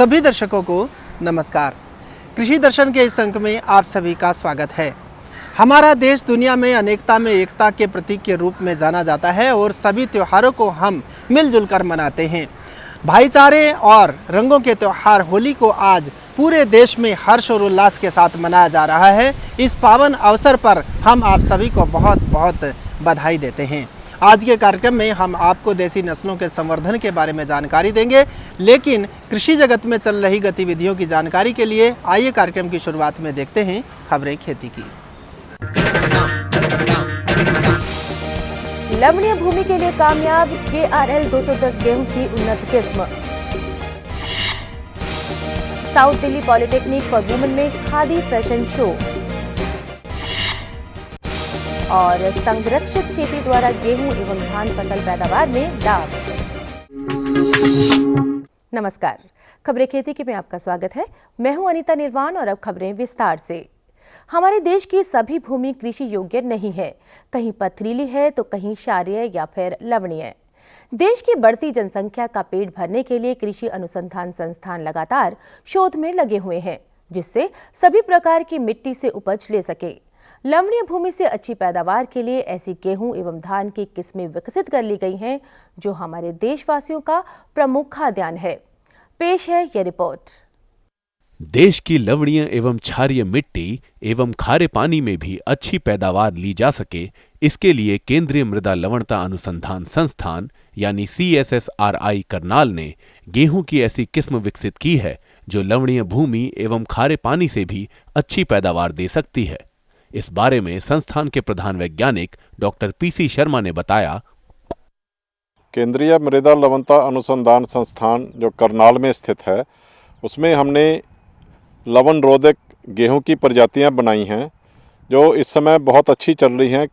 सभी दर्शकों को नमस्कार। कृषि दर्शन के इस अंक में आप सभी का स्वागत है। हमारा देश दुनिया में अनेकता में एकता के प्रतीक के रूप में जाना जाता है और सभी त्योहारों को हम मिलजुल कर मनाते हैं। भाईचारे और रंगों के त्यौहार होली को आज पूरे देश में हर्ष और उल्लास के साथ मनाया जा रहा है। इस पावन अवसर पर हम आप सभी को बहुत बहुत बधाई देते हैं। आज के कार्यक्रम में हम आपको देसी नस्लों के संवर्धन के बारे में जानकारी देंगे, लेकिन कृषि जगत में चल रही गतिविधियों की जानकारी के लिए आइए कार्यक्रम की शुरुआत में देखते हैं खबरें खेती की। लवणीय भूमि के लिए कामयाब KRL 210 गेहूं की उन्नत किस्म। South Delhi polytechnic for women में खादी फैशन शो और संरक्षित खेती द्वारा गेहूं एवं धान फसल पैदावार में लाभ। नमस्कार, खबरें खेती के में आपका स्वागत है। मैं हूं अनीता निर्वाण और अब खबरें विस्तार से। हमारे देश की सभी भूमि कृषि योग्य नहीं है, कहीं पथरीली है तो कहीं क्षारीय या फिर लवणीय। देश की बढ़ती जनसंख्या का पेट भरने के लिए कृषि अनुसंधान संस्थान लगातार शोध में लगे हुए हैं, जिससे सभी प्रकार की मिट्टी से उपज ले सके। लवणीय भूमि से अच्छी पैदावार के लिए ऐसी गेहूं एवं धान की किस्में विकसित कर ली गई हैं, जो हमारे देशवासियों का प्रमुख खाद्यान्न है। पेश है यह रिपोर्ट। देश की लवणीय एवं क्षारीय मिट्टी एवं खारे पानी में भी अच्छी पैदावार ली जा सके, इसके लिए केंद्रीय मृदा लवणता अनुसंधान संस्थान यानी CSSRI करनाल ने गेहूं की ऐसी किस्म विकसित की है जो लवणीय भूमि एवं खारे पानी से भी अच्छी पैदावार दे सकती है। इस बारे में संस्थान के प्रधान वैज्ञानिक डॉक्टर PC शर्मा ने बताया। केंद्रीय मृदा लवणता अनुसंधान संस्थान जो करनाल में स्थित है, उसमें हमने लवण रोधक गेहूं की प्रजातियां बनाई हैं जो इस समय बहुत अच्छी चल रही हैं।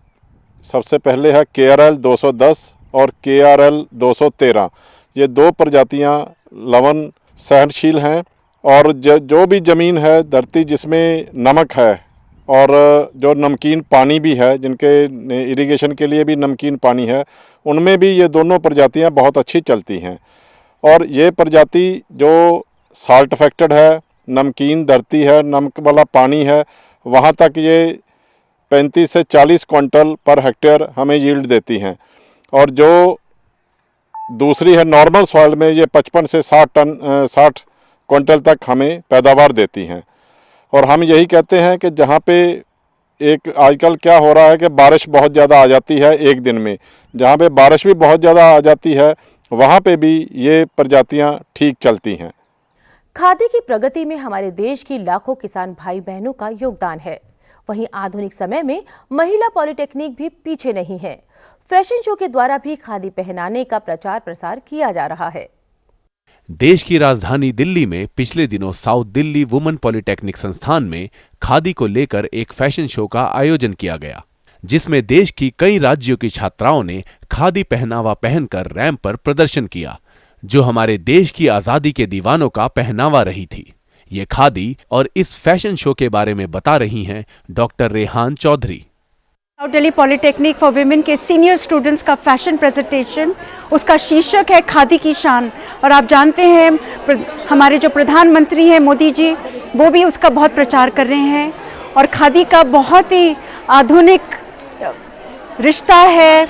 सबसे पहले है KRL 210 और KRL 213। ये दो प्रजातियां लवण सहनशील हैं और जो भी ज़मीन है, धरती जिसमें नमक है और जो नमकीन पानी भी है, जिनके इरिगेशन के लिए भी नमकीन पानी है, उनमें भी ये दोनों प्रजातियां बहुत अच्छी चलती हैं। और ये प्रजाति जो साल्ट अफेक्टेड है, नमकीन धरती है, नमक वाला पानी है, वहाँ तक ये 35 से 40 क्विंटल पर हेक्टेयर हमें यील्ड देती हैं। और जो दूसरी है नॉर्मल सॉइल में, ये 55 से 60 क्विंटल तक हमें पैदावार देती हैं। और हम यही कहते हैं कि जहाँ पे एक आजकल क्या हो रहा है कि बारिश बहुत ज़्यादा आ जाती है एक दिन में, जहाँ पे बारिश भी बहुत ज़्यादा आ जाती है, वहाँ पे भी ये प्रजातियाँ ठीक चलती हैं। खादी की प्रगति में हमारे देश की लाखों किसान भाई बहनों का योगदान है। वहीं आधुनिक समय में महिला पॉलिटेक्निक भी पीछे नहीं है। फैशन शो के द्वारा भी खादी पहनाने का प्रचार प्रसार किया जा रहा है। देश की राजधानी दिल्ली में पिछले दिनों साउथ दिल्ली वुमेन पॉलिटेक्निक संस्थान में खादी को लेकर एक फैशन शो का आयोजन किया गया, जिसमें देश की कई राज्यों की छात्राओं ने खादी पहनावा पहनकर रैंप पर प्रदर्शन किया, जो हमारे देश की आजादी के दीवानों का पहनावा रही थी। ये खादी और इस फैशन शो के बारे में बता रही हैं doctor Rehan Chaudhary. South Delhi polytechnic for women के सीनियर स्टूडेंट्स का फैशन प्रेजेंटेशन, उसका शीर्षक है खादी की शान। और आप जानते हैं हमारे जो प्रधानमंत्री हैं मोदी जी, वो भी उसका बहुत प्रचार कर रहे हैं। और खादी का बहुत ही आधुनिक रिश्ता है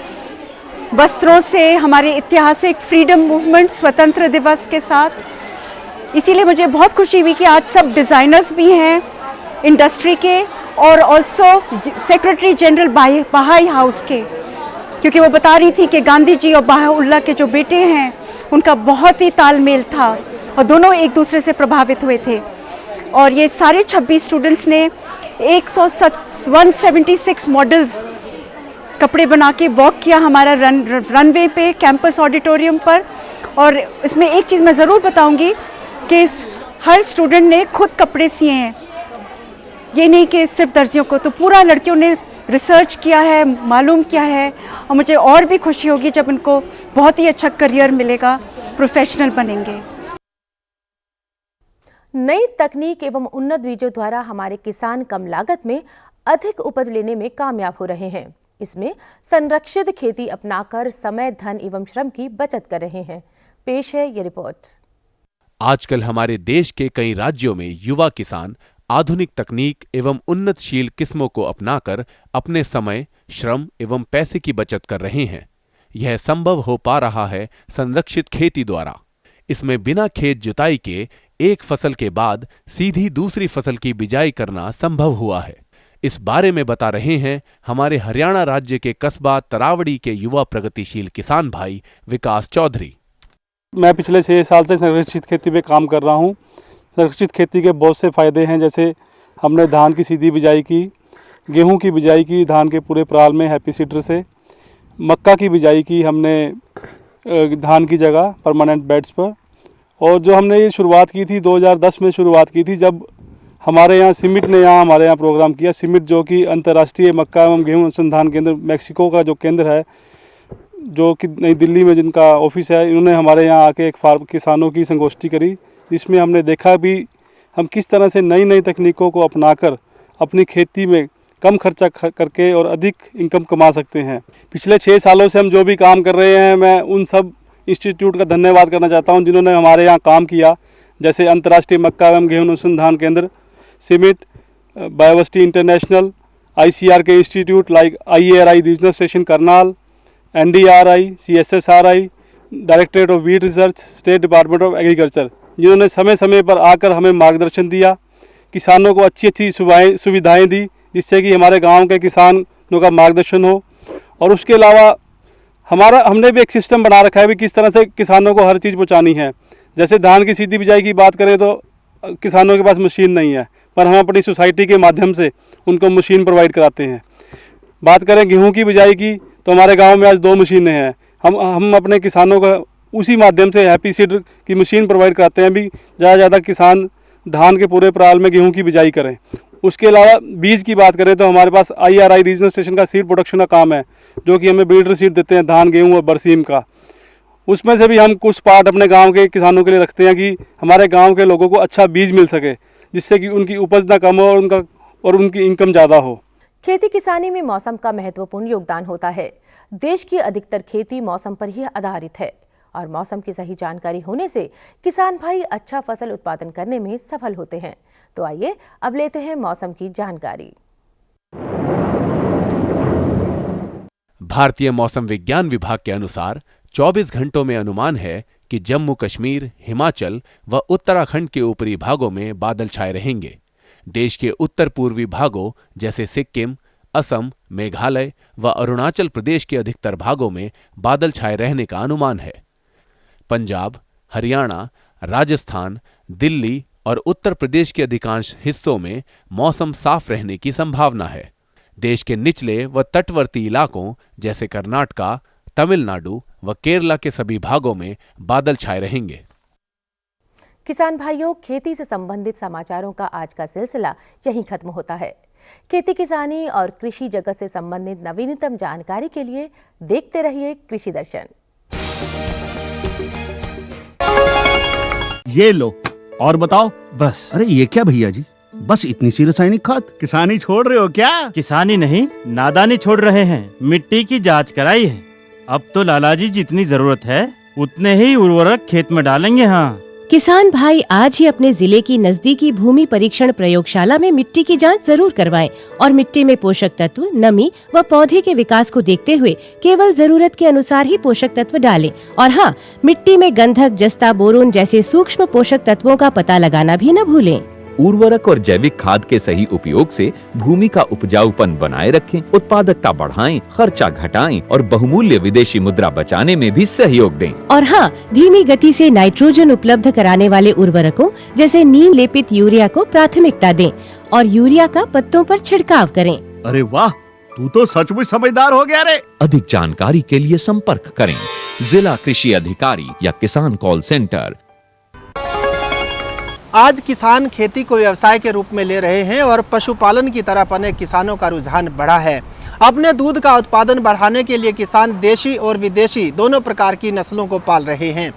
वस्त्रों से, हमारे ऐतिहासिक फ्रीडम मूवमेंट स्वतंत्र दिवस के साथ। इसीलिए मुझे बहुत खुशी हुई कि आज सब डिज़ाइनर्स भी हैं इंडस्ट्री के और ऑल्सो सेक्रेटरी जनरल बहाई हाउस के, क्योंकि वो बता रही थी कि गांधी जी और बहाउल्लाह के जो बेटे हैं उनका बहुत ही तालमेल था और दोनों एक दूसरे से प्रभावित हुए थे। और ये सारे 26 स्टूडेंट्स ने 176 मॉडल्स कपड़े बना के वॉक किया हमारा रनवे पे, कैंपस ऑडिटोरियम पर। और इसमें एक चीज़ मैं ज़रूर बताऊंगी कि हर स्टूडेंट ने खुद कपड़े सिए हैं, ये नहीं कि सिर्फ दर्जियों को, तो पूरा लड़कियों ने रिसर्च किया है, मालूम किया है। और मुझे और भी खुशी होगी जब उनको बहुत ही अच्छा करियर मिलेगा, प्रोफेशनल बनेंगे। नई तकनीक एवं उन्नत बीजों द्वारा हमारे किसान कम लागत में अधिक उपज लेने में कामयाब हो रहे हैं। इसमें संरक्षित खेती अपनाकर समय, धन एवं श्रम की बचत कर रहे हैं। पेश है ये रिपोर्ट। आजकल हमारे देश के कई राज्यों में युवा किसान आधुनिक तकनीक एवं उन्नतशील किस्मों को अपनाकर अपने समय, श्रम एवं पैसे की बचत कर रहे हैं। यह संभव हो पा रहा है संरक्षित खेती द्वारा। इसमें बिना खेत जुताई के एक फसल के बाद सीधी दूसरी फसल की बिजाई करना संभव हुआ है। इस बारे में बता रहे हैं हमारे हरियाणा राज्य के कस्बा तरावड़ी के युवा प्रगतिशील किसान भाई विकास चौधरी। मैं पिछले 6 साल से संरक्षित खेती पे काम कर रहा हूँ। संरक्षित खेती के बहुत से फ़ायदे हैं, जैसे हमने धान की सीधी बिजाई की, गेहूं की बिजाई की धान के पूरे पराल में हैप्पी सीडर से, मक्का की बिजाई की हमने धान की जगह परमानेंट बेड्स पर। और जो हमने ये शुरुआत की थी 2010 में शुरुआत की थी, जब हमारे यहाँ सिमिट ने हमारे यहाँ प्रोग्राम किया। सिमिट जो कि अंतर्राष्ट्रीय मक्का एवं गेहूँ अनुसंधान केंद्र मैक्सिको का जो केंद्र है, जो कि नई दिल्ली में जिनका ऑफिस है, इन्होंने हमारे यहाँ आके एक किसानों की संगोष्ठी करी, जिसमें हमने देखा भी हम किस तरह से नई नई तकनीकों को अपनाकर अपनी खेती में कम खर्चा करके और अधिक इनकम कमा सकते हैं। पिछले 6 सालों से हम जो भी काम कर रहे हैं, मैं उन सब इंस्टीट्यूट का धन्यवाद करना चाहता हूं जिन्होंने हमारे यहाँ काम किया, जैसे अंतर्राष्ट्रीय मक्का एवं गेहूं अनुसंधान केंद्र, सिमिट, बायोवर्सिटी इंटरनेशनल, ICR के institute like IARI regional station Karnal, NDRI, CSSRI, directorate of wheat research, state department of agriculture, जिन्होंने समय समय पर आकर हमें मार्गदर्शन दिया, किसानों को अच्छी अच्छी सुविधाएं दी, जिससे कि हमारे गांव के किसानों का मार्गदर्शन हो। और उसके अलावा हमने भी एक सिस्टम बना रखा है भी किस तरह से किसानों को हर चीज़ पहुंचानी है। जैसे धान की सीधी बिजाई की बात करें तो किसानों के पास मशीन नहीं है, पर हम अपनी सोसाइटी के माध्यम से उनको मशीन प्रोवाइड कराते हैं। बात करें गेहूं की बिजाई की तो हमारे गांव में आज 2 मशीनें हैं। हम अपने किसानों को उसी माध्यम से हैप्पी सीडर की मशीन प्रोवाइड कराते हैं भी ज़्यादा किसान धान के पूरे पराल में गेहूं की बिजाई करें। उसके अलावा बीज की बात करें तो हमारे पास IRI रीजनल स्टेशन का सीड प्रोडक्शन का काम है, जो कि हमें ब्रीडर सीड देते हैं धान, गेहूं और बरसीम का। उसमें से भी हम कुछ पार्ट अपने गांव के किसानों के लिए रखते हैं कि हमारे गांव के लोगों को अच्छा बीज मिल सके, जिससे कि उनकी उपज ना कम हो और उनकी इनकम ज़्यादा हो। खेती किसानी में मौसम का महत्वपूर्ण योगदान होता है। देश की अधिकतर खेती मौसम पर ही आधारित है और मौसम की सही जानकारी होने से किसान भाई अच्छा फसल उत्पादन करने में सफल होते हैं। तो आइए अब लेते हैं मौसम की जानकारी। भारतीय मौसम विज्ञान विभाग के अनुसार 24 घंटों में अनुमान है कि जम्मू कश्मीर, हिमाचल व उत्तराखंड के ऊपरी भागों में बादल छाए रहेंगे। देश के उत्तर पूर्वी भागों जैसे सिक्किम, असम, मेघालय व अरुणाचल प्रदेश के अधिकतर भागों में बादल छाए रहने का अनुमान है। पंजाब, हरियाणा, राजस्थान, दिल्ली और उत्तर प्रदेश के अधिकांश हिस्सों में मौसम साफ रहने की संभावना है। देश के निचले व तटवर्ती इलाकों जैसे कर्नाटका, तमिलनाडु व केरला के सभी भागों में बादल छाए रहेंगे। किसान भाइयों, खेती से संबंधित समाचारों का आज का सिलसिला यहीं खत्म होता है। खेती किसानी और कृषि जगत से संबंधित नवीनतम जानकारी के लिए देखते रहिए कृषि दर्शन। ये लो और बताओ। बस। अरे ये क्या भैया जी, बस इतनी सी रासायनिक खाद? किसानी छोड़ रहे हो क्या? किसानी नहीं, नादानी छोड़ रहे हैं। मिट्टी की जांच कराई है। अब तो लालाजी जितनी जरूरत है उतने ही उर्वरक खेत में डालेंगे। हाँ, किसान भाई आज ही अपने जिले की नजदीकी भूमि परीक्षण प्रयोगशाला में मिट्टी की जांच जरूर करवाएं और मिट्टी में पोषक तत्व, नमी व पौधे के विकास को देखते हुए केवल जरूरत के अनुसार ही पोषक तत्व डालें। और हाँ, मिट्टी में गंधक, जस्ता, बोरोन जैसे सूक्ष्म पोषक तत्वों का पता लगाना भी न भूलें। उर्वरक और जैविक खाद के सही उपयोग से भूमि का उपजाऊपन बनाए रखें, उत्पादकता बढ़ाएं, खर्चा घटाएं और बहुमूल्य विदेशी मुद्रा बचाने में भी सहयोग दें। और हाँ, धीमी गति से नाइट्रोजन उपलब्ध कराने वाले उर्वरकों जैसे नीम लेपित यूरिया को प्राथमिकता दें और यूरिया का पत्तों पर छिड़काव करें। अरे वाह, तू तो सचमुच समझदार हो गया रे। अधिक जानकारी के लिए संपर्क करें जिला कृषि अधिकारी या किसान कॉल सेंटर। आज किसान खेती को व्यवसाय के रूप में ले रहे हैं और पशुपालन की तरफ अनेक किसानों का रुझान बढ़ा है। अपने दूध का उत्पादन बढ़ाने के लिए किसान देशी और विदेशी दोनों प्रकार की नस्लों को पाल रहे हैं।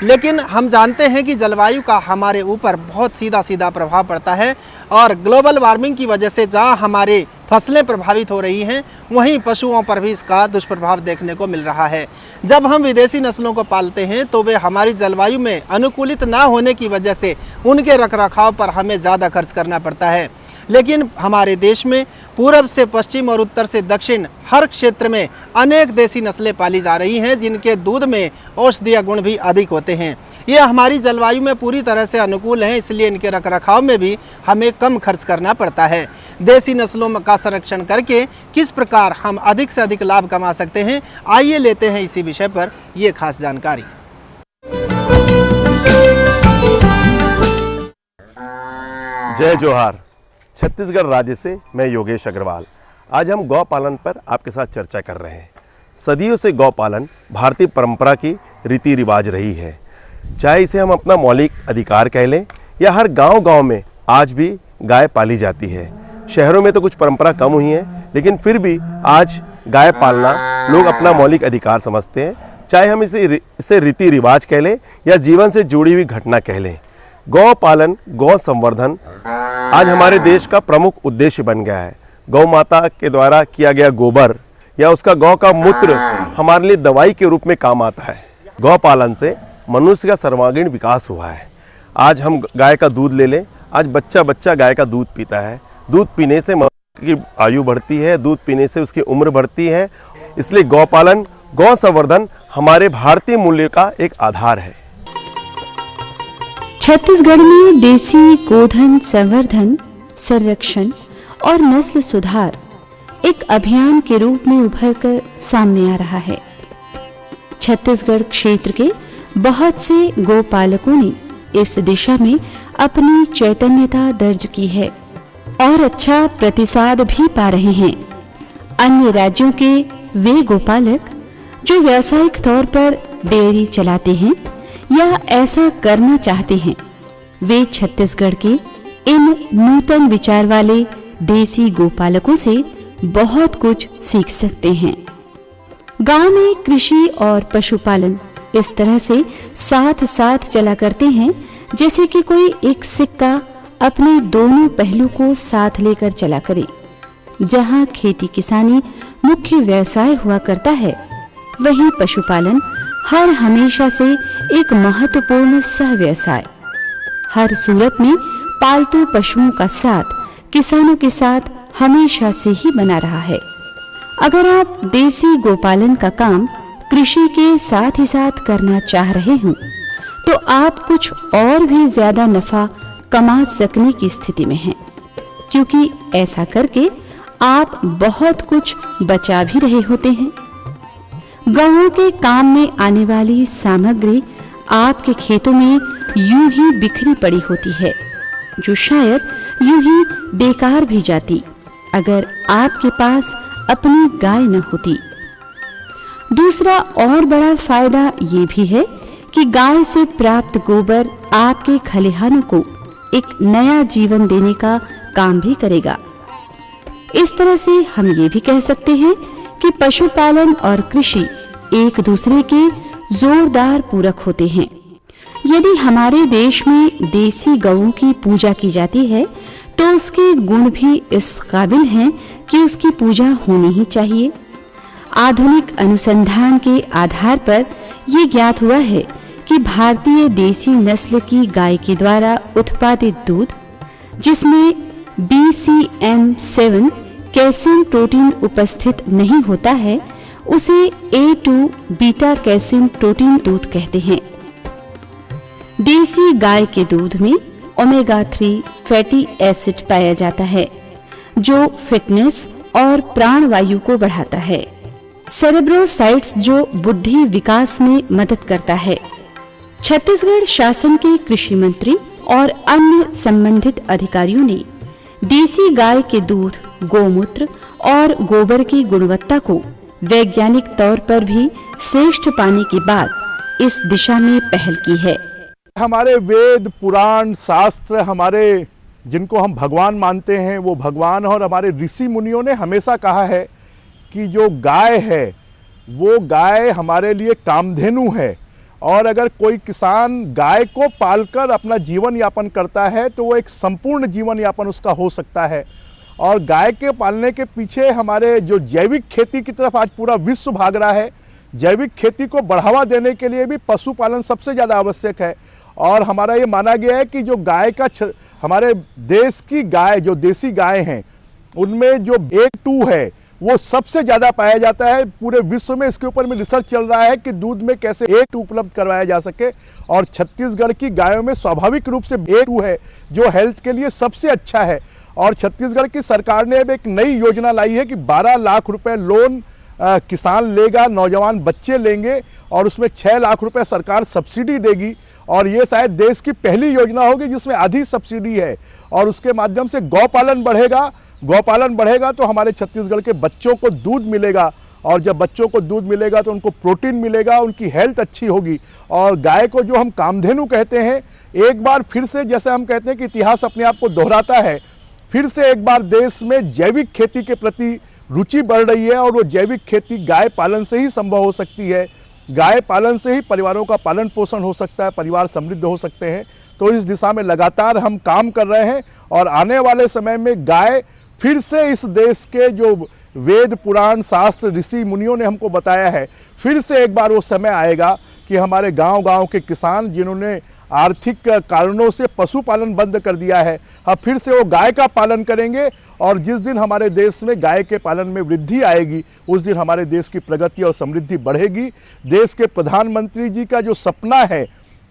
लेकिन हम जानते हैं कि जलवायु का हमारे ऊपर बहुत सीधा सीधा प्रभाव पड़ता है और ग्लोबल वार्मिंग की वजह से जहां हमारे फसलें प्रभावित हो रही हैं, वहीं पशुओं पर भी इसका दुष्प्रभाव देखने को मिल रहा है। जब हम विदेशी नस्लों को पालते हैं तो वे हमारी जलवायु में अनुकूलित ना होने की वजह से उनके रखरखाव पर हमें ज़्यादा खर्च करना पड़ता है। लेकिन हमारे देश में पूरब से पश्चिम और उत्तर से दक्षिण हर क्षेत्र में अनेक देसी नस्लें पाली जा रही हैं, जिनके दूध में औषधीय गुण भी अधिक होते हैं। ये हमारी जलवायु में पूरी तरह से अनुकूल हैं, इसलिए इनके रखरखाव में भी हमें कम खर्च करना पड़ता है। देसी नस्लों का संरक्षण करके किस प्रकार हम अधिक से अधिक लाभ कमा सकते हैं, आइए लेते हैं इसी विषय पर ये खास जानकारी। जय जोहार। छत्तीसगढ़ राज्य से मैं योगेश अग्रवाल। आज हम गौ पालन पर आपके साथ चर्चा कर रहे हैं। सदियों से गौ पालन भारतीय परंपरा की रीति रिवाज रही है। चाहे इसे हम अपना मौलिक अधिकार कह लें या हर गांव-गांव में आज भी गाय पाली जाती है। शहरों में तो कुछ परंपरा कम हुई है, लेकिन फिर भी आज गाय पालना लोग अपना मौलिक अधिकार समझते हैं। चाहे हम इसे रीति रिवाज कह लें या जीवन से जुड़ी हुई घटना कह लें। गौ पालन, गौ संवर्धन आज हमारे देश का प्रमुख उद्देश्य बन गया है। गौ माता के द्वारा किया गया गोबर या उसका गौ का मूत्र हमारे लिए दवाई के रूप में काम आता है। गौ पालन से मनुष्य का सर्वांगीण विकास हुआ है। आज हम गाय का दूध ले लें, आज बच्चा बच्चा गाय का दूध पीता है। दूध पीने से मनुष्य की आयु बढ़ती है, दूध पीने से उसकी उम्र बढ़ती है। इसलिए गौ पालन, गौ संवर्धन हमारे भारतीय मूल्य का एक आधार है। छत्तीसगढ़ में देसी गोधन संवर्धन, संरक्षण और नस्ल सुधार एक अभियान के रूप में उभर कर सामने आ रहा है। छत्तीसगढ़ क्षेत्र के बहुत से गोपालकों ने इस दिशा में अपनी चैतन्यता दर्ज की है और अच्छा प्रतिसाद भी पा रहे हैं। अन्य राज्यों के वे गोपालक जो व्यावसायिक तौर पर डेयरी चलाते हैं या ऐसा करना चाहते हैं, वे छत्तीसगढ़ के इन नूतन विचार वाले देसी गोपालकों से बहुत कुछ सीख सकते हैं। गांव में कृषि और पशुपालन इस तरह से साथ साथ चला करते हैं जैसे कि कोई एक सिक्का अपने दोनों पहलू को साथ लेकर चला करे। जहां खेती किसानी मुख्य व्यवसाय हुआ करता है, वहीं पशुपालन हर हमेशा से एक महत्वपूर्ण सह व्यवसाय। हर सूरत में पालतू पशुओं का साथ किसानों के साथ हमेशा से ही बना रहा है। अगर आप देसी गोपालन का काम कृषि के साथ ही साथ करना चाह रहे हो, तो आप कुछ और भी ज्यादा नफा कमा सकने की स्थिति में हैं, क्योंकि ऐसा करके आप बहुत कुछ बचा भी रहे होते हैं। गांवों के काम में आने वाली सामग्री आपके खेतों में यूं ही बिखरी पड़ी होती है, जो शायद यूं ही बेकार भी जाती अगर आपके पास अपनी गाय न होती। दूसरा और बड़ा फायदा ये भी है कि गाय से प्राप्त गोबर आपके खलिहानों को एक नया जीवन देने का काम भी करेगा। इस तरह से हम ये भी कह सकते हैं कि पशुपालन और कृषि एक दूसरे के जोरदार पूरक होते हैं। यदि हमारे देश में देसी गौओं की पूजा की जाती है, तो उसके गुण भी इस काबिल हैं कि उसकी पूजा होनी ही चाहिए। आधुनिक अनुसंधान के आधार पर ये ज्ञात हुआ है कि भारतीय देसी नस्ल की गाय के द्वारा उत्पादित दूध, जिसमें BCM7 कैसिन प्रोटीन उपस्थित नहीं होता है, उसे A2 बीटा कैसिन प्रोटीन दूध कहते हैं। देसी गाय के दूध में ओमेगा 3 फैटी एसिड पाया जाता है, जो फिटनेस और प्राणवायु को बढ़ाता है। सेरेब्रोसाइट्स जो बुद्धि विकास में मदद करता है। छत्तीसगढ़ शासन के कृषि मंत्री और अन्य संबंधित अधिकारियों ने देसी गाय के दूध, गोमूत्र और गोबर की गुणवत्ता को वैज्ञानिक तौर पर भी श्रेष्ठ पाने के बाद इस दिशा में पहल की है। हमारे वेद, पुराण, शास्त्र, हमारे जिनको हम भगवान मानते हैं, वो भगवान और हमारे ऋषि मुनियों ने हमेशा कहा है कि जो गाय है वो गाय हमारे लिए कामधेनु है, और अगर कोई किसान गाय को पालकर अपना जीवन यापन करता है तो वो एक संपूर्ण जीवन यापन उसका हो सकता है। और गाय के पालने के पीछे हमारे जो जैविक खेती की तरफ आज पूरा विश्व भाग रहा है। जैविक खेती को बढ़ावा देने के लिए भी पशुपालन सबसे ज़्यादा आवश्यक है। और हमारा ये माना गया है कि जो गाय का हमारे देश की गाय, जो देसी गाय हैं, उनमें जो A2 है वो सबसे ज़्यादा पाया जाता है पूरे विश्व में। इसके ऊपर में रिसर्च चल रहा है कि दूध में कैसे A2 उपलब्ध करवाया जा सके। और छत्तीसगढ़ की गायों में स्वाभाविक रूप से A2 है जो हेल्थ के लिए सबसे अच्छा है। और छत्तीसगढ़ की सरकार ने अब एक नई योजना लाई है कि 12 लाख रुपए लोन किसान लेगा, नौजवान बच्चे लेंगे और उसमें 6 लाख रुपए सरकार सब्सिडी देगी। और ये शायद देश की पहली योजना होगी जिसमें आधी सब्सिडी है। और उसके माध्यम से गौपालन बढ़ेगा। गौपालन बढ़ेगा तो हमारे छत्तीसगढ़ के बच्चों को दूध मिलेगा। और जब बच्चों को दूध मिलेगा तो उनको प्रोटीन मिलेगा, उनकी हेल्थ अच्छी होगी। और गाय को जो हम कामधेनु कहते हैं, एक बार फिर से, जैसे हम कहते हैं कि इतिहास अपने आप को दोहराता है, फिर से एक बार देश में जैविक खेती के प्रति रुचि बढ़ रही है। और वो जैविक खेती गाय पालन से ही संभव हो सकती है। गाय पालन से ही परिवारों का पालन पोषण हो सकता है, परिवार समृद्ध हो सकते हैं। तो इस दिशा में लगातार हम काम कर रहे हैं। और आने वाले समय में गाय फिर से इस देश के जो वेद पुराण शास्त्र ऋषि मुनियों ने हमको बताया है, फिर से एक बार वो समय आएगा कि हमारे गांव-गांव के किसान जिन्होंने आर्थिक कारणों से पशुपालन बंद कर दिया है, अब फिर से वो गाय का पालन करेंगे। और जिस दिन हमारे देश में गाय के पालन में वृद्धि आएगी, उस दिन हमारे देश की प्रगति और समृद्धि बढ़ेगी। देश के प्रधानमंत्री जी का जो सपना है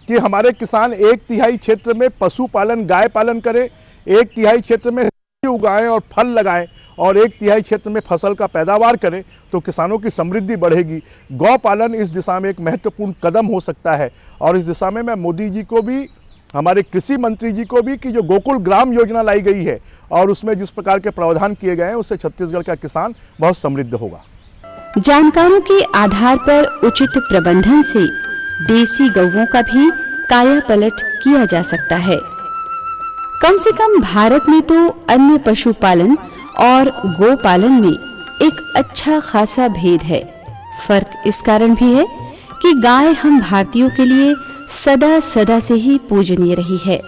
कि हमारे किसान 1/3 क्षेत्र में पशुपालन, गाय पालन करें, 1/3 क्षेत्र में उगाएं और फल लगाएं, और 1/3 क्षेत्र में फसल का पैदावार करें, तो किसानों की समृद्धि बढ़ेगी। गौ पालन इस दिशा में एक महत्वपूर्ण कदम हो सकता है। और इस दिशा में मैं मोदी जी को भी, हमारे कृषि मंत्री जी को भी, कि जो गोकुल ग्राम योजना लाई गई है और उसमें जिस प्रकार के प्रावधान किए गए हैं, उससे छत्तीसगढ़ का किसान बहुत समृद्ध होगा। जानकारों के आधार पर उचित प्रबंधन से देसी गौवों का भी काया पलट किया जा सकता है। कम से कम भारत में तो अन्य पशुपालन और गोपालन में एक अच्छा खासा भेद है। फर्क इस कारण भी है कि गाय हम भारतीयों के लिए सदा सदा से ही पूजनीय रही है।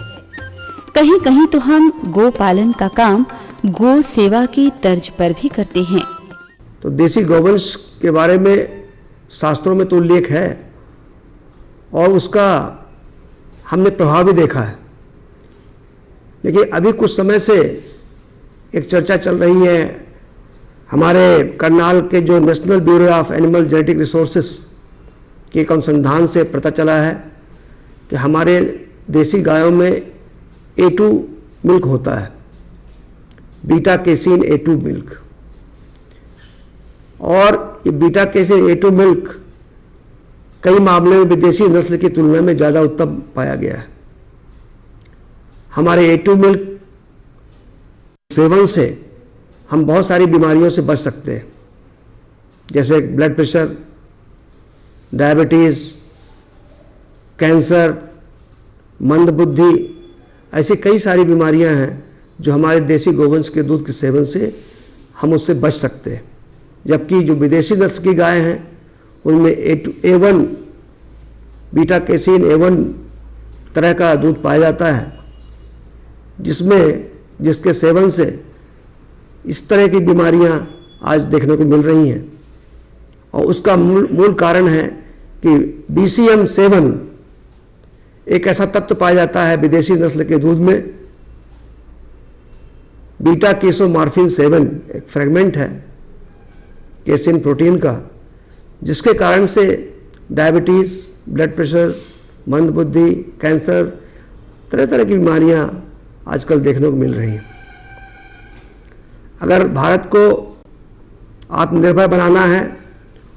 कहीं कहीं तो हम गोपालन का काम गो सेवा की तर्ज पर भी करते हैं। तो देसी गौवंश के बारे में शास्त्रों में तो उल्लेख है और उसका हमने प्रभाव भी देखा है। लेकिन अभी कुछ समय से एक चर्चा चल रही है, हमारे करनाल के जो national bureau of animal genetic resources के एक अनुसंधान से पता चला है कि हमारे देसी गायों में A2 मिल्क होता है, बीटा कैसीन A2 मिल्क। और ये बीटा कैसीन A2 मिल्क कई मामले में विदेशी नस्ल की तुलना में ज़्यादा उत्तम पाया गया है। हमारे A2 मिल्क सेवन से हम बहुत सारी बीमारियों से बच सकते हैं, जैसे ब्लड प्रेशर, डायबिटीज़, कैंसर, मंदबुद्धि, ऐसी कई सारी बीमारियां हैं जो हमारे देसी गोवंश के दूध के सेवन से हम उससे बच सकते हैं। जबकि जो विदेशी नस्ल की गाय हैं उनमें A1 बीटा कैसीन A1 तरह का दूध पाया जाता है, जिसके सेवन से इस तरह की बीमारियां आज देखने को मिल रही हैं। और उसका मूल कारण है कि BCM7 एक ऐसा तत्व पाया जाता है विदेशी नस्ल के दूध में, बीटा केसोमार्फिन 7 एक फ्रेगमेंट है केसिन प्रोटीन का, जिसके कारण से डायबिटीज़, ब्लड प्रेशर, मंदबुद्धि, कैंसर, तरह तरह की बीमारियां आजकल देखने को मिल रही हैं। अगर भारत को आत्मनिर्भर बनाना है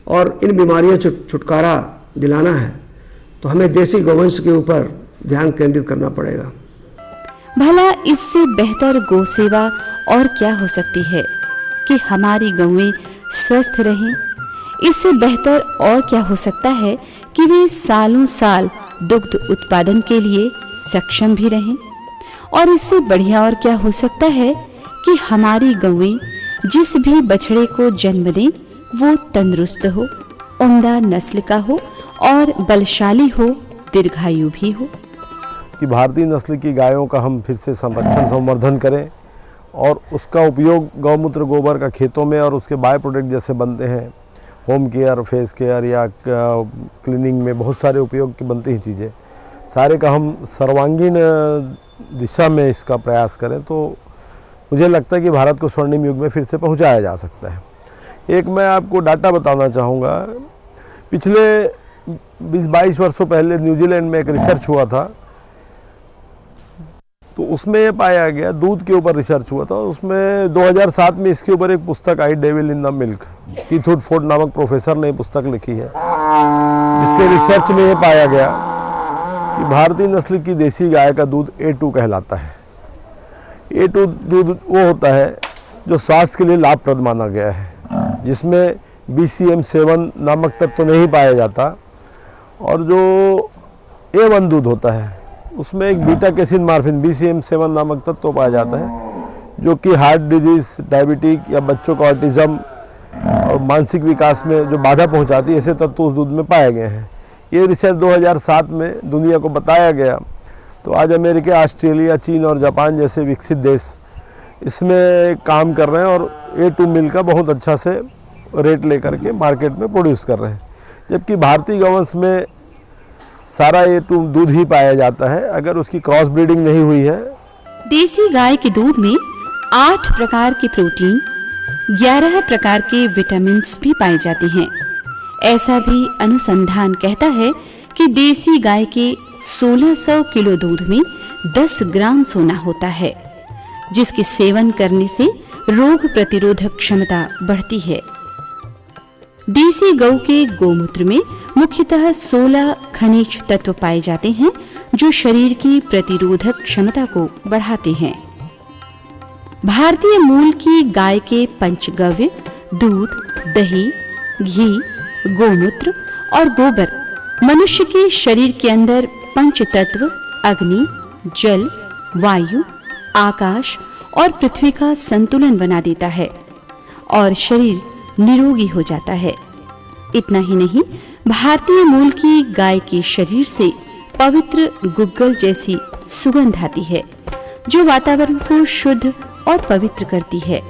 और इन बीमारियों से छुटकारा दिलाना है तो हमें देसी गौवंश के ऊपर ध्यान केंद्रित करना पड़ेगा। भला इससे बेहतर गौ सेवा और क्या हो सकती है कि हमारी गौएं स्वस्थ रहें। इससे बेहतर और क्या हो सकता है कि वे सालों साल दुग्ध उत्पादन के लिए सक्षम भी रहें। और इससे बढ़िया और क्या हो सकता है कि हमारी गौएं जिस भी बछड़े को जन्म दें वो तंदुरुस्त हो, उम्दा नस्ल का हो और बलशाली हो, दीर्घायु भी हो। कि भारतीय नस्ल की गायों का हम फिर से संरक्षण संवर्धन करें और उसका उपयोग गौमूत्र गोबर का खेतों में और उसके बाय प्रोडक्ट जैसे बनते हैं, होम केयर, फेस केयर या क्लीनिंग में बहुत सारे उपयोग की बनती हैं चीज़ें, सारे का हम सर्वांगीण दिशा में इसका प्रयास करें तो मुझे लगता है कि भारत को स्वर्णिम युग में फिर से पहुंचाया जा सकता है। एक मैं आपको डाटा बताना चाहूँगा, पिछले 20-22 वर्षों पहले न्यूजीलैंड में एक रिसर्च हुआ था, तो उसमें ये पाया गया, दूध के ऊपर रिसर्च हुआ था, उसमें 2007 में इसके ऊपर एक पुस्तक आई, devil in the milk, Keith Woodford नामक प्रोफेसर ने पुस्तक लिखी है, जिसके रिसर्च में ये पाया गया कि भारतीय नस्ल की देसी गाय का दूध A2 कहलाता है। A2 दूध वो होता है जो स्वास्थ्य के लिए लाभप्रद माना गया है, जिसमें BCM7 नामक तत्व तो नहीं पाया जाता, और जो A1 दूध होता है उसमें एक बीटा कैसिन मार्फिन BCM7 नामक तत्व तो पाया जाता है, जो कि हार्ट डिजीज, डायबिटिक या बच्चों का ऑटिज्म और मानसिक विकास में जो बाधा पहुंचाती है, ऐसे तत्व उस दूध में पाए गए हैं। ये रिसर्च 2007 में दुनिया को बताया गया, तो आज अमेरिका, ऑस्ट्रेलिया, चीन और जापान जैसे विकसित देश इसमें काम कर रहे हैं और A2 मिल का बहुत अच्छा से रेट लेकर के मार्केट में प्रोड्यूस कर रहे हैं, जबकि भारतीय गौवंश में सारा A2 दूध ही पाया जाता है अगर उसकी क्रॉस ब्रीडिंग नहीं हुई है। देसी गाय के दूध में 8 प्रकार के प्रोटीन, 11 प्रकार के विटामिन्स भी पाए जाते हैं। ऐसा भी अनुसंधान कहता है कि देसी गाय के 1600 किलो दूध में 10 ग्राम सोना होता है, जिसके सेवन करने से रोग प्रतिरोधक क्षमता बढ़ती है। देसी गौ के गोमूत्र में मुख्यतः 16 खनिज तत्व पाए जाते हैं, जो शरीर की प्रतिरोधक क्षमता को बढ़ाते हैं। भारतीय मूल की गाय के पंचगव्य दूध, दही, घी, गोमूत्र और गोबर मनुष्य के शरीर के अंदर पंच तत्व अग्नि, जल, वायु, आकाश और पृथ्वी का संतुलन बना देता है और शरीर निरोगी हो जाता है। इतना ही नहीं, भारतीय मूल की गाय के शरीर से पवित्र गुग्गल जैसी सुगंध आती है, जो वातावरण को शुद्ध और पवित्र करती है।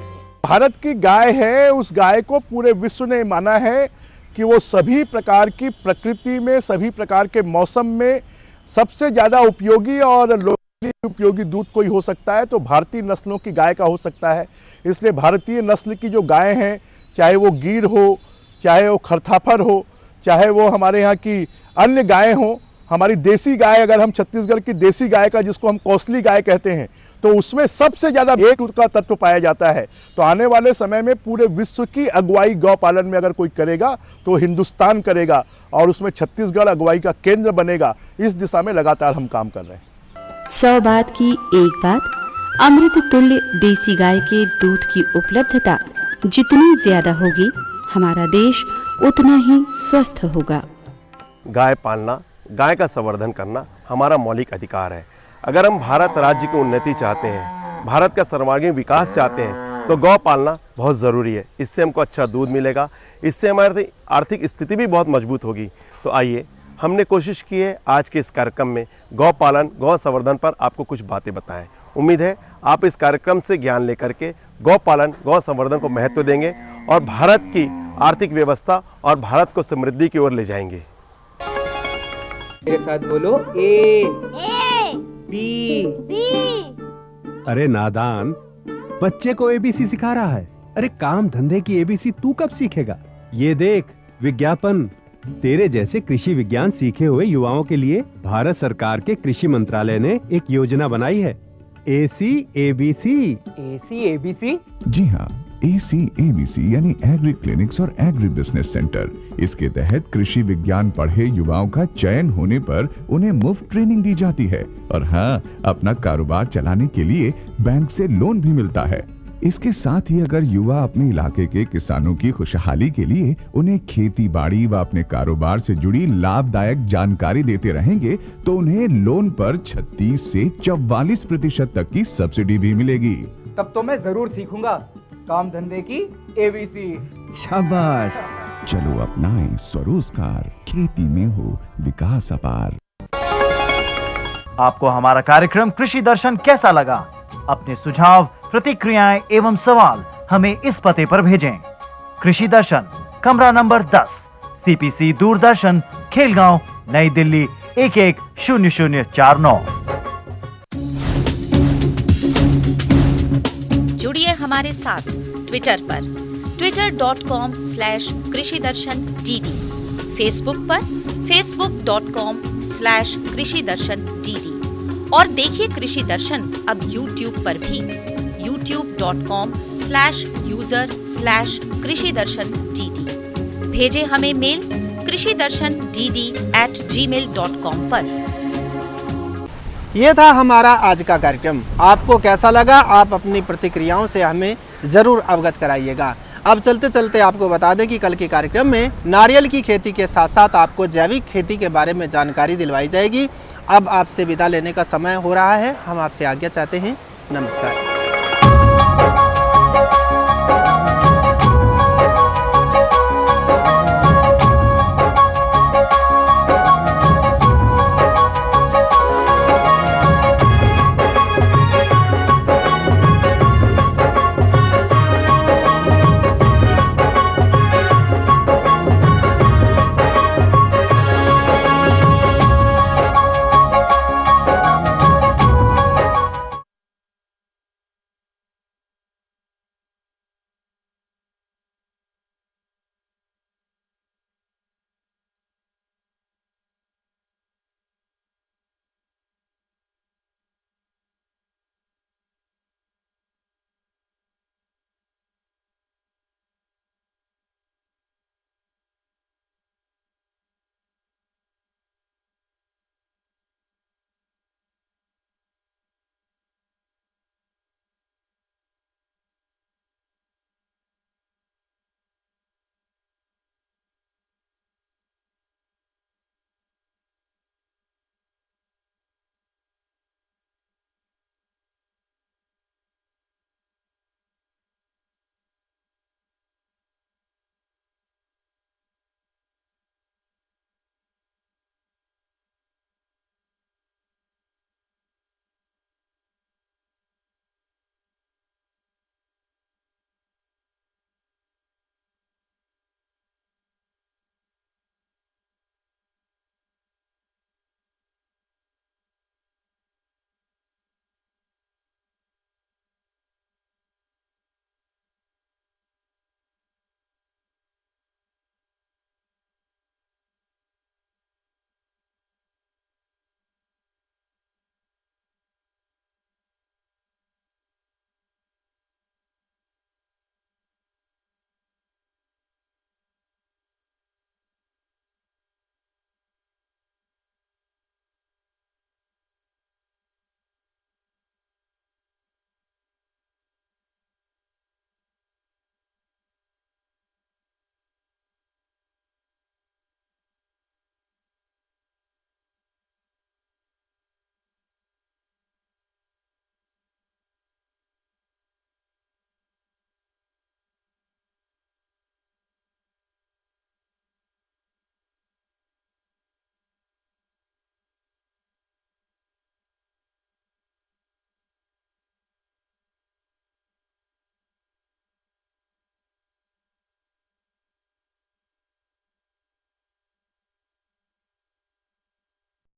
भारत की गाय है, उस गाय को पूरे विश्व ने माना है कि वो सभी प्रकार की प्रकृति में, सभी प्रकार के मौसम में सबसे ज़्यादा उपयोगी और उपयोगी दूध कोई हो सकता है तो भारतीय नस्लों की गाय का हो सकता है। इसलिए भारतीय नस्ल की जो गाय हैं, चाहे वो गीर हो, चाहे वो खरथाफर हो, चाहे वो हमारे यहाँ की अन्य गायें हों, हमारी देसी गाय, अगर हम छत्तीसगढ़ की देसी गाय का, जिसको हम कौसली गाय कहते हैं, तो उसमें सबसे ज़्यादा A2 का तत्व पाया जाता है। तो आने वाले समय में पूरे विश्व की अगुवाई गौ पालन में अगर कोई करेगा तो हिंदुस्तान करेगा और उसमें छत्तीसगढ़ अगुवाई का केंद्र बनेगा। इस दिशा में लगातार हम काम कर रहे हैं। 100 बात की एक बात, अमृत तुल्य देसी गाय के दूध की उपलब्धता जितनी ज्यादा होगी, हमारा देश उतना ही स्वस्थ होगा। गाय पालना, गाय का संवर्धन करना हमारा मौलिक अधिकार है। अगर हम भारत राज्य की उन्नति चाहते हैं, भारत का सर्वांगीण विकास चाहते हैं, तो गौ पालना बहुत ज़रूरी है। इससे हमको अच्छा दूध मिलेगा, इससे हमारी आर्थिक स्थिति भी बहुत मजबूत होगी। तो आइए, हमने कोशिश की है आज के इस कार्यक्रम में गौ पालन, गौ संवर्धन पर आपको कुछ बातें बताएं। उम्मीद है आप इस कार्यक्रम से ज्ञान लेकर के गौ पालन, गौ संवर्धन को महत्व देंगे और भारत की आर्थिक व्यवस्था और भारत को समृद्धि की ओर ले जाएंगे। मेरे साथ बोलो ए बी। अरे नादान, बच्चे को ABC सिखा रहा है। अरे काम धंधे की ABC तू कब सीखेगा? ये देख विज्ञापन। तेरे जैसे कृषि विज्ञान सीखे हुए युवाओं के लिए भारत सरकार के कृषि मंत्रालय ने एक योजना बनाई है, AC-ABC। AC-ABC? जी हाँ, AC-ABC यानी एग्री क्लिनिक्स और एग्री बिजनेस सेंटर। इसके तहत कृषि विज्ञान पढ़े युवाओं का चयन होने पर उन्हें मुफ्त ट्रेनिंग दी जाती है और हाँ, अपना कारोबार चलाने के लिए बैंक से लोन भी मिलता है। इसके साथ ही अगर युवा अपने इलाके के किसानों की खुशहाली के लिए उन्हें खेती बाड़ी व अपने कारोबार से जुड़ी लाभदायक जानकारी देते रहेंगे, तो उन्हें लोन पर 36 से 44% तक की सब्सिडी भी मिलेगी। तब तो मैं जरूर सीखूंगा काम धंधे की ABC। शाबाश, चलो अपनाएं स्वरोजगार, खेती में हो विकास अपार। आपको हमारा कार्यक्रम कृषि दर्शन कैसा लगा? अपने सुझाव प्रतिक्रियाएं एवं सवाल हमें इस पते पर भेजें। कृषि दर्शन, कमरा नंबर 10, CPC दूरदर्शन, खेलगांव, नई दिल्ली 110049। जुड़िए हमारे साथ ट्विटर पर twitter.com/कृषिदर्शन-dd, फेसबुक पर facebook.com/कृषिदर्शन-dd और देखिए कृषि दर्शन अब यूट्यूब पर भी youtube.com/user/कृषिदर्शन-dd। भेजे हमें मेल कृषिदर्शन-dd@gmail.com पर। ये था हमारा आज का कार्यक्रम। आपको कैसा लगा? आप अपनी प्रतिक्रियाओं से हमें ज़रूर अवगत कराइएगा। अब चलते चलते आपको बता दें कि कल के कार्यक्रम में नारियल की खेती के साथ साथ आपको जैविक खेती के बारे में जानकारी दिलवाई जाएगी। अब आपसे विदा लेने का समय हो रहा है। हम आपसे आज्ञा चाहते हैं। नमस्कार।